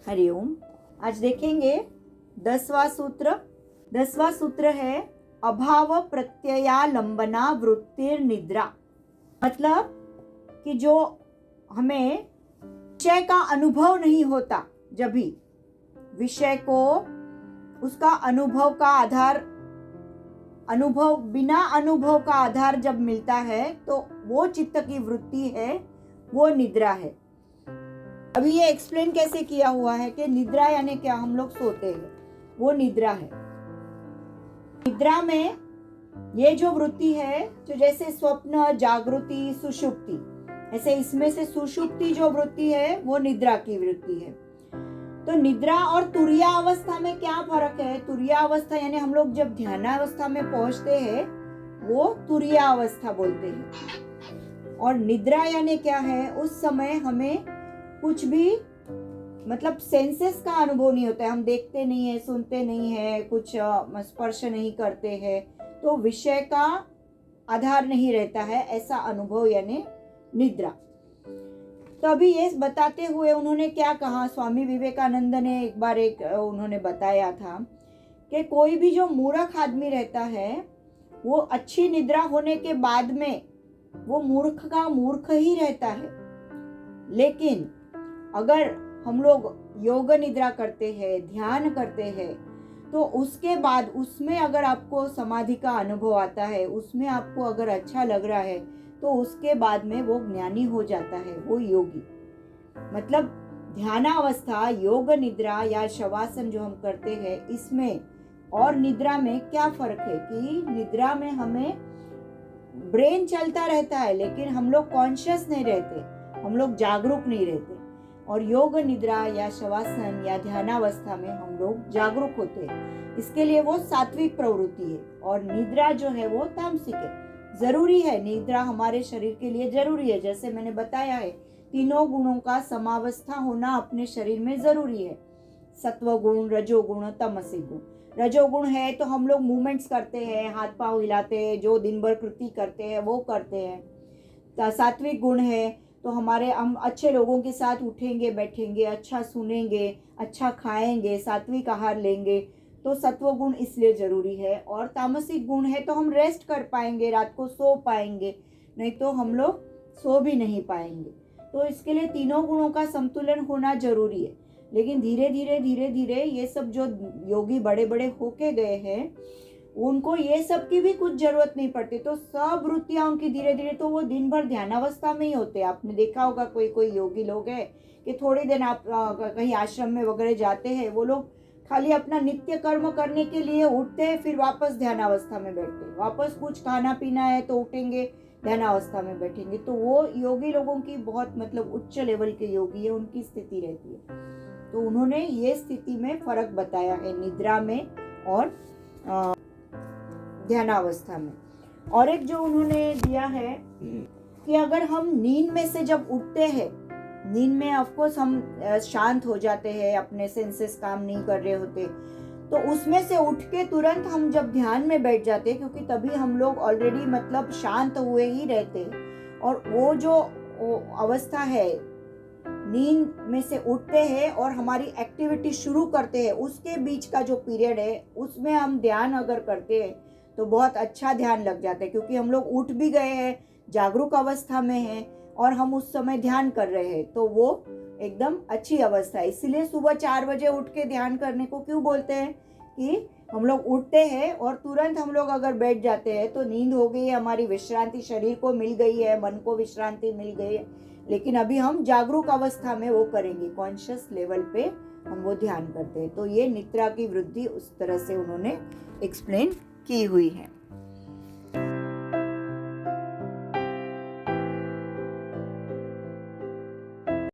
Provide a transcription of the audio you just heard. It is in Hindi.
हरिओम। आज देखेंगे 10वां सूत्र। 10वां सूत्र है अभाव प्रत्ययालंबना वृत्तिर निद्रा। मतलब कि जो हमें विषय का अनुभव नहीं होता, जब भी विषय को उसका अनुभव का आधार बिना अनुभव का आधार जब मिलता है तो वो चित्त की वृत्ति है, वो निद्रा है। अभी ये एक्सप्लेन कैसे किया हुआ है कि निद्रा यानी क्या, हम लोग सोते हैं, वो निद्रा है। निद्रा में ये जो वृत्ति है, जो जैसे स्वप्न, जागृति, सुषुप्ति, ऐसे इसमें से सुषुप्ति जो वृत्ति है वो निद्रा की वृत्ति है। तो निद्रा और तुरिया अवस्था में क्या फर्क है? तुरिया अवस्था यानी हम लोग जब ध्यानावस्था में पहुंचते हैं वो तुरिया अवस्था बोलते हैं। और निद्रा यानी क्या है? उस समय हमें कुछ भी मतलब सेंसेस का अनुभव नहीं होता है, हम देखते नहीं है, सुनते नहीं है, कुछ स्पर्श नहीं करते हैं, तो विषय का आधार नहीं रहता है, ऐसा अनुभव यानी निद्रा। तो अभी ये बताते हुए उन्होंने क्या कहा, स्वामी विवेकानंद ने एक बार उन्होंने बताया था कि कोई भी जो मूर्ख आदमी रहता है वो अच्छी निद्रा होने के बाद में वो मूर्ख का मूर्ख ही रहता है। लेकिन अगर हम लोग योग निद्रा करते हैं, ध्यान करते हैं, तो उसके बाद उसमें अगर आपको समाधि का अनुभव आता है, उसमें आपको अगर अच्छा लग रहा है, तो उसके बाद में वो ज्ञानी हो जाता है, वो योगी। मतलब ध्यानावस्था, योग निद्रा या शवासन जो हम करते हैं, इसमें और निद्रा में क्या फर्क है कि निद्रा में हमें ब्रेन चलता रहता है लेकिन हम लोग कॉन्शियस नहीं रहते, हम लोग जागरूक नहीं रहते। और योग निद्रा या शवासन या ध्यानावस्था में हम लोग जागरूक होते हैं। इसके लिए वो सात्विक प्रवृत्ति है और निद्रा जो है वो तामसिक है। जरूरी है, निद्रा हमारे शरीर के लिए जरूरी है। जैसे मैंने बताया है, तीनों गुणों का समावस्था होना अपने शरीर में जरूरी है। सत्व गुण, रजोगुण, तमसिक गुण। रजोगुण है तो हम लोग मूवमेंट्स करते हैं, हाथ पांव हिलाते हैं, जो दिन भर कृति करते हैं वो करते हैं। सात्विक गुण है तो हम अच्छे लोगों के साथ उठेंगे, बैठेंगे, अच्छा सुनेंगे, अच्छा खाएंगे, सात्विक आहार लेंगे, तो सत्व गुण इसलिए जरूरी है। और तामसिक गुण है तो हम रेस्ट कर पाएंगे, रात को सो पाएंगे, नहीं तो हम लोग सो भी नहीं पाएंगे। तो इसके लिए तीनों गुणों का संतुलन होना जरूरी है। लेकिन धीरे धीरे ये सब जो योगी बड़े बड़े होके गए हैं, उनको ये सब की भी कुछ जरूरत नहीं पड़ती। तो सब वृत्तियां उनकी धीरे धीरे, तो वो दिन भर ध्यानावस्था में ही होते हैं। आपने देखा होगा कोई योगी लोग हैं कि थोड़े दिन आप कहीं आश्रम में वगैरह जाते हैं, वो लोग खाली अपना नित्य कर्म करने के लिए उठते हैं, फिर वापस ध्यानावस्था में बैठते हैं। वापस कुछ खाना पीना है तो उठेंगे, ध्यानावस्था में बैठेंगे। तो वो योगी लोगों की बहुत मतलब उच्च लेवल के योगी है, उनकी स्थिति रहती है। तो उन्होंने ये स्थिति में फर्क बताया है निद्रा में और ध्यानावस्था में। और एक जो उन्होंने दिया है कि अगर हम नींद में से जब उठते हैं, नींद में ऑफकोर्स हम शांत हो जाते हैं, अपने सेंसेस काम नहीं कर रहे होते, तो उसमें से उठ के तुरंत हम जब ध्यान में बैठ जाते हैं, क्योंकि तभी हम लोग ऑलरेडी मतलब शांत हुए ही रहते हैं। और वो जो अवस्था है, नींद में से उठते हैं और हमारी एक्टिविटी शुरू करते हैं, उसके बीच का जो पीरियड है, उसमें हम ध्यान अगर करते हैं तो बहुत अच्छा ध्यान लग जाता है। क्योंकि हम लोग उठ भी गए हैं, जागरूक अवस्था में हैं और हम उस समय ध्यान कर रहे हैं, तो वो एकदम अच्छी अवस्था है। इसीलिए सुबह 4 बजे उठ के ध्यान करने को क्यों बोलते हैं कि हम लोग उठते हैं और तुरंत हम लोग अगर बैठ जाते हैं तो नींद हो गई है, हमारी विश्रांति शरीर को मिल गई है, मन को विश्रांति मिल गई है। लेकिन अभी हम जागरूक अवस्था में वो करेंगे, कॉन्शियस लेवल पे हम वो ध्यान करते हैं। तो ये निद्रा की वृद्धि उस तरह से उन्होंने एक्सप्लेन की हुई है।